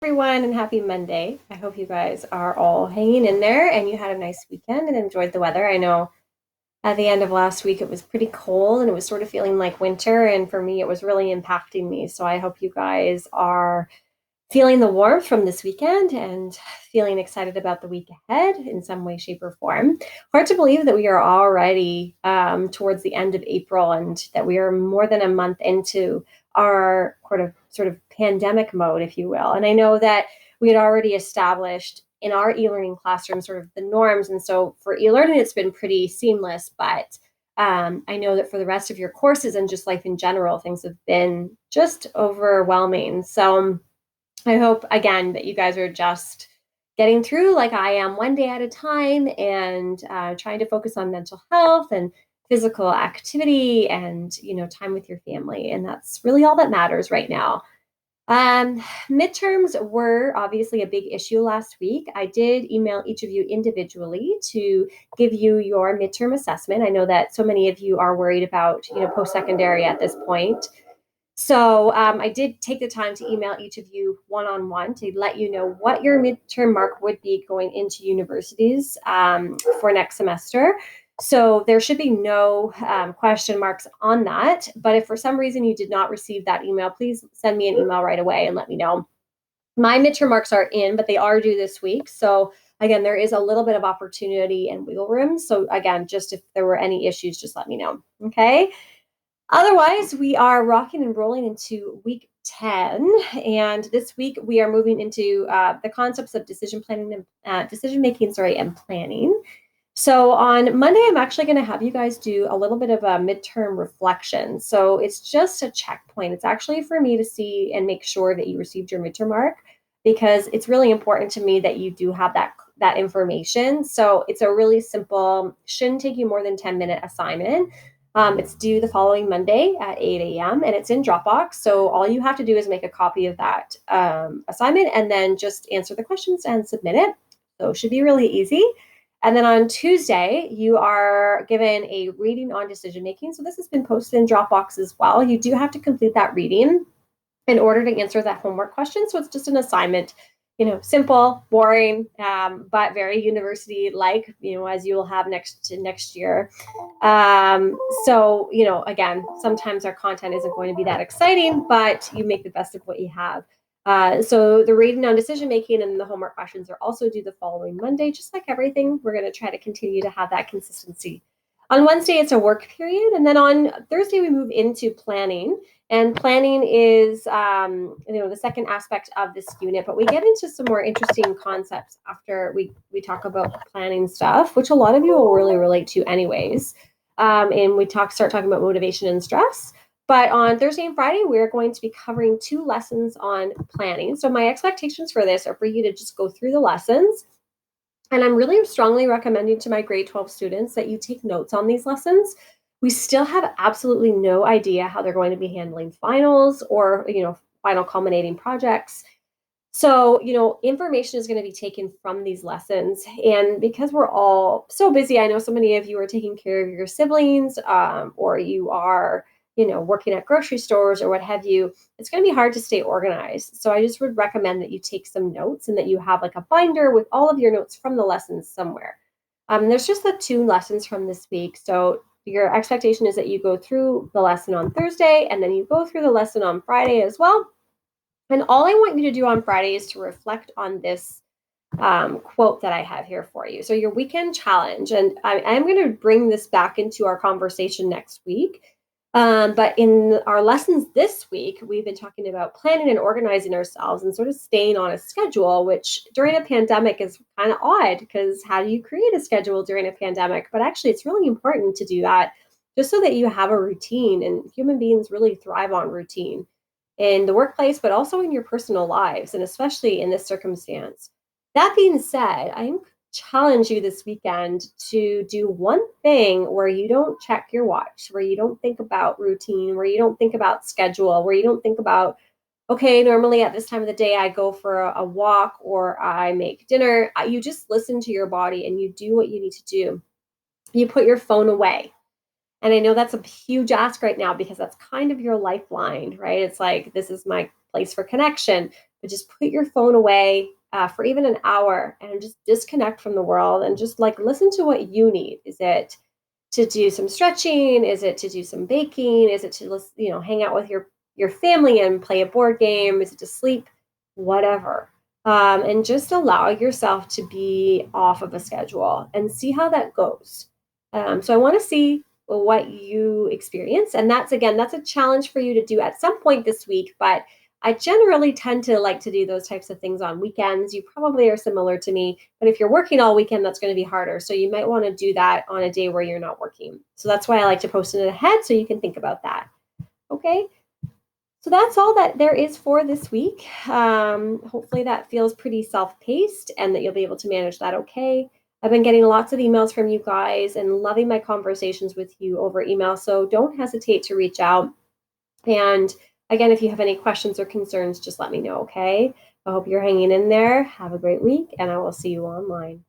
everyone, and happy Monday. I hope you guys are all hanging in there and you had a nice weekend and enjoyed the weather. I know at the end of last week it was pretty cold and it was sort of feeling like winter, and for me, it was really impacting me. So I hope you guys are feeling the warmth from this weekend and feeling excited about the week ahead in some way, shape, or form. Hard to believe that we are already towards the end of April and that we are more than a month into our sort of pandemic mode, if you will. And I know that we had already established in our e-learning classroom sort of the norms. And so for e-learning, it's been pretty seamless, but I know that for the rest of your courses and just life in general, things have been just overwhelming. So I hope, again, that you guys are just getting through like I am, one day at a time, and trying to focus on mental health and physical activity and, time with your family. And that's really all that matters right now. Um, Midterms were obviously a big issue last week. I did email each of you individually to give you your midterm assessment. I know that so many of you are worried about, post-secondary at this point. So I did take the time to email each of you one-on-one to let you know what your midterm mark would be going into universities for next semester. So there should be no question marks on that. But if for some reason you did not receive that email, please send me an email right away and let me know. My midterm marks are in, but they are due this week. So again, there is a little bit of opportunity and wiggle room. So again, just if there were any issues, just let me know. Okay. Otherwise, we are rocking and rolling into week 10. And this week we are moving into the concepts of decision planning and decision making, and planning. So on Monday, I'm actually going to have you guys do a little bit of a midterm reflection. So it's just a checkpoint. It's actually for me to see and make sure that you received your midterm mark, because it's really important to me that you do have that information. So it's a really simple, shouldn't take you more than 10-minute assignment. It's due the following Monday at 8 a.m. and it's in Dropbox. So all you have to do is make a copy of that assignment and then just answer the questions and submit it. So it should be really easy. And then on Tuesday, you are given a reading on decision making. So this has been posted in Dropbox as well. You do have to complete that reading in order to answer that homework question. So it's just an assignment, simple, boring, but very university-like, as you will have next year. So, again, sometimes our content isn't going to be that exciting, but you make the best of what you have. So the reading on decision making and the homework questions are also due the following Monday. Just like everything, we're going to try to continue to have that consistency. On Wednesday, it's a work period. And then on Thursday, we move into planning. And planning is, the second aspect of this unit. But we get into some more interesting concepts after we talk about planning stuff, which a lot of you will really relate to anyways. And we start talking about motivation and stress. But on Thursday and Friday, we're going to be covering 2 lessons on planning. So my expectations for this are for you to just go through the lessons. And I'm really strongly recommending to my grade 12 students that you take notes on these lessons. We still have absolutely no idea how they're going to be handling finals or, final culminating projects. So, information is going to be taken from these lessons. And because we're all so busy, I know so many of you are taking care of your siblings, or you are, working at grocery stores or what have you. It's going to be hard to stay organized. So I just would recommend that you take some notes and that you have like a binder with all of your notes from the lessons somewhere. There's just the 2 lessons from this week. So your expectation is that you go through the lesson on Thursday and then you go through the lesson on Friday as well. And all I want you to do on Friday is to reflect on this quote that I have here for you. So your weekend challenge, and I'm going to bring this back into our conversation next week. But in our lessons this week, we've been talking about planning and organizing ourselves and sort of staying on a schedule, which during a pandemic is kind of odd because how do you create a schedule during a pandemic? But actually, it's really important to do that just so that you have a routine, and human beings really thrive on routine in the workplace, but also in your personal lives, and especially in this circumstance. That being said, I challenge you this weekend to do one thing where you don't check your watch, where you don't think about routine, where you don't think about schedule, where you don't think about, okay, normally at this time of the day, I go for a walk or I make dinner. You just listen to your body and you do what you need to do. You put your phone away. And I know that's a huge ask right now because that's kind of your lifeline, right? It's like, this is my place for connection. but just put your phone away for even an hour and just disconnect from the world and just like listen to what you need. Is it to do some stretching? Is it to do some baking? Is it to, hang out with your family and play a board game? Is it to sleep? Whatever. And just allow yourself to be off of a schedule and see how that goes. So I want to see what you experience. And that's a challenge for you to do at some point this week. But I generally tend to like to do those types of things on weekends. You probably are similar to me, but if you're working all weekend, that's going to be harder. So you might want to do that on a day where you're not working. So that's why I like to post it ahead so you can think about that. Okay. So that's all that there is for this week. Hopefully that feels pretty self-paced and that you'll be able to manage that okay. I've been getting lots of emails from you guys and loving my conversations with you over email. So don't hesitate to reach out. And again, if you have any questions or concerns, just let me know, okay? I hope you're hanging in there. Have a great week, and I will see you online.